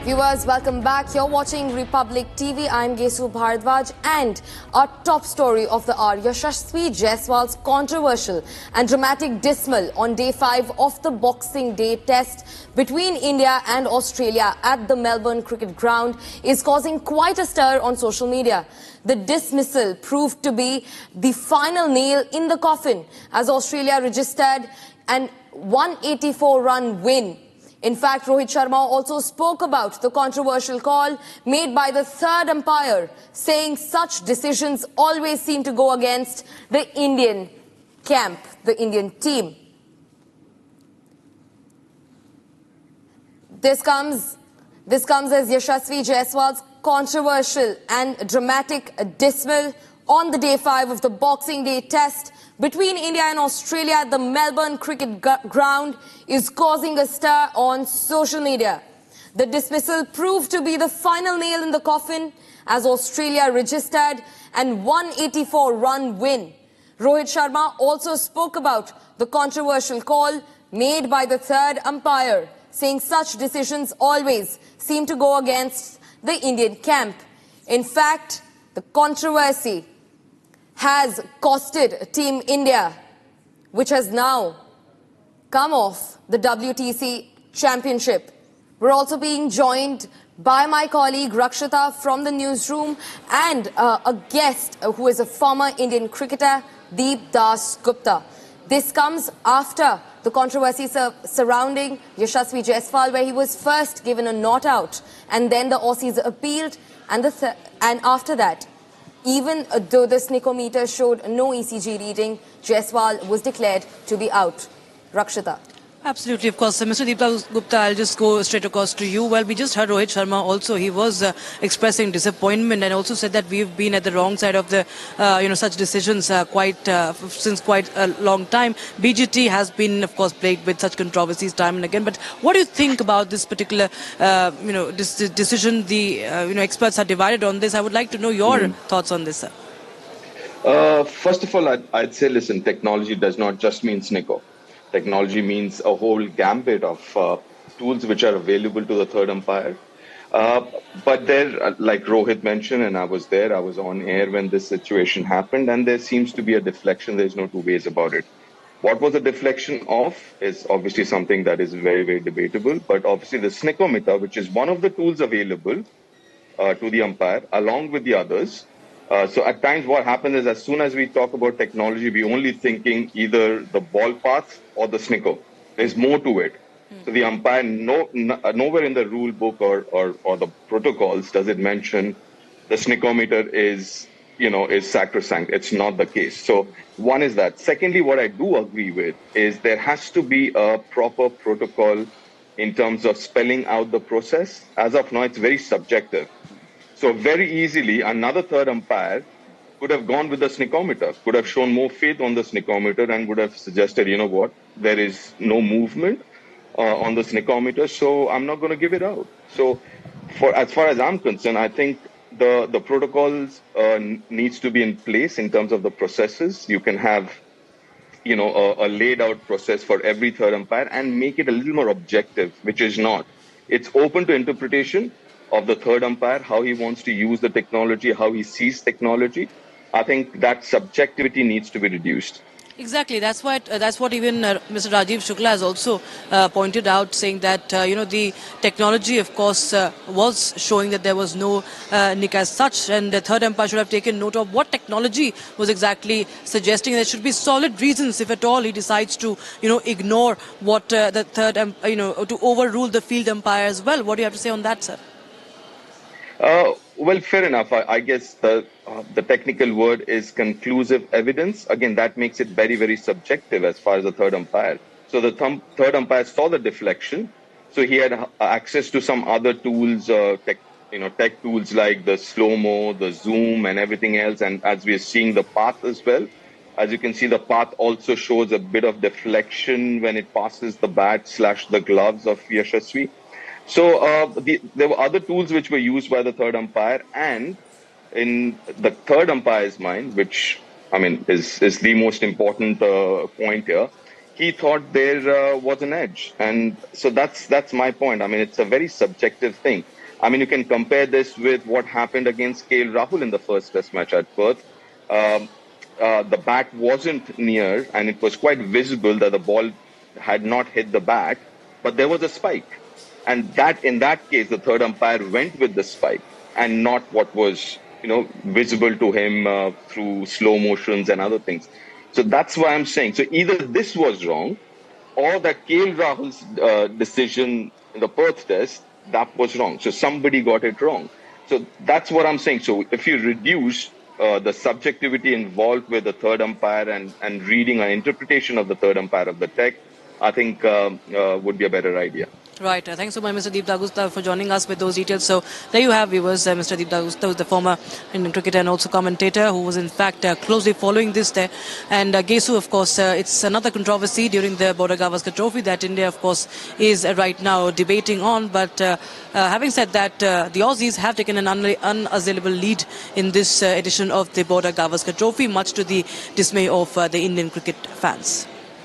Viewers, welcome back. You're watching Republic TV. I'm Gesu Bhardwaj, and our top story of the hour, Yashasvi Jaiswal's controversial and dramatic dismal on day 5 of the Boxing Day test between India and Australia at the Melbourne Cricket Ground is causing quite a stir on social media. The dismissal proved to be the final nail in the coffin as Australia registered an 184-run win. In fact, Rohit Sharma also spoke about the controversial call made by the third umpire, saying such decisions always seem to go against the Indian camp, the Indian team. This comes as Yashasvi Jaiswal's controversial and dramatic dismal on the day 5 of the Boxing Day test between India and Australia at the Melbourne Cricket Ground is causing a stir on social media. The dismissal proved to be the final nail in the coffin as Australia registered an 184-run win. Rohit Sharma also spoke about the controversial call made by the third umpire, saying such decisions always seem to go against the Indian camp. In fact, the controversy has costed Team India, which has now come off the WTC Championship. We're also being joined by my colleague Rakshita from the newsroom and a guest who is a former Indian cricketer, Deep Das Gupta. This comes after the controversy surrounding Yashasvi Jaiswal, where he was first given a not out, and then the Aussies appealed, and after that, even though the snickometer showed no ECG reading, Jaiswal was declared to be out. Rakshita. Absolutely, of course. Mr. Deep Gupta, I'll just go straight across to you. Well, we just heard Rohit Sharma also. He was expressing disappointment and also said that we've been at the wrong side of the, such decisions since quite a long time. BGT has been, of course, plagued with such controversies time and again. But what do you think about this particular, this decision? The, experts are divided on this. I would like to know your thoughts on this, sir. First of all, I'd say, listen, technology does not just mean snicko. Technology means a whole gambit of tools which are available to the third umpire. But there, like Rohit mentioned, and I was there, I was on air when this situation happened, and there seems to be a deflection. There's no two ways about it. What was the deflection of is obviously something that is very, very debatable. But obviously the snickometer, which is one of the tools available to the umpire, along with the others. So at times what happens is as soon as we talk about technology, we're only thinking either the ball path or the snicko. There's more to it. So the umpire, nowhere in the rule book or the protocols does it mention the snickometer is sacrosanct. It's not the case. So one is that. Secondly, what I do agree with is there has to be a proper protocol in terms of spelling out the process. As of now, it's very subjective. So very easily, another third umpire could have gone with the snickometer, could have shown more faith on the snickometer and would have suggested, you know what, there is no movement on the snickometer, so I'm not going to give it out. So as far as I'm concerned, I think the protocols needs to be in place in terms of the processes. You can have, a laid out process for every third umpire and make it a little more objective, which is not. It's open to interpretation of the third umpire, how he wants to use the technology, how he sees technology. I think that subjectivity needs to be reduced. Exactly. That's what even Mr. Rajiv Shukla has also pointed out, saying that, the technology, of course, was showing that there was no nick as such, and the third umpire should have taken note of what technology was exactly suggesting. There should be solid reasons, if at all, he decides to, ignore what the third, to overrule the field umpire as well. What do you have to say on that, sir? Well, fair enough. I guess the technical word is conclusive evidence. Again, that makes it very, very subjective as far as the third umpire. So the third umpire saw the deflection. So he had access to some other tools, tech tools like the slow-mo, the zoom and everything else. And as we are seeing the path as well, as you can see, the path also shows a bit of deflection when it passes the bat / the gloves of Yashasvi. So there were other tools which were used by the third umpire, and in the third umpire's mind, which I mean is the most important point here, he thought there was an edge. And so that's my point. I mean, it's a very subjective thing. I mean, you can compare this with what happened against KL Rahul in the first test match at Perth. The bat wasn't near, and it was quite visible that the ball had not hit the bat, but there was a spike. And that, in that case, the third umpire went with the spike and not what was, visible to him through slow motions and other things. So that's why I'm saying. So either this was wrong, or that KL Rahul's decision in the Perth test, that was wrong. So somebody got it wrong. So that's what I'm saying. So if you reduce the subjectivity involved with the third umpire and reading an interpretation of the third umpire of the tech, I think would be a better idea. Right. Thanks so much, Mr. Deep Dagusta, for joining us with those details. So there you have, viewers. Mr. Deep Dagusta was the former Indian cricketer and also commentator who was in fact closely following this there. And Gesu, of course, it's another controversy during the Border Gavaskar Trophy that India, of course, is right now debating on. But having said that, the Aussies have taken an unassailable lead in this edition of the Border Gavaskar Trophy, much to the dismay of the Indian cricket fans.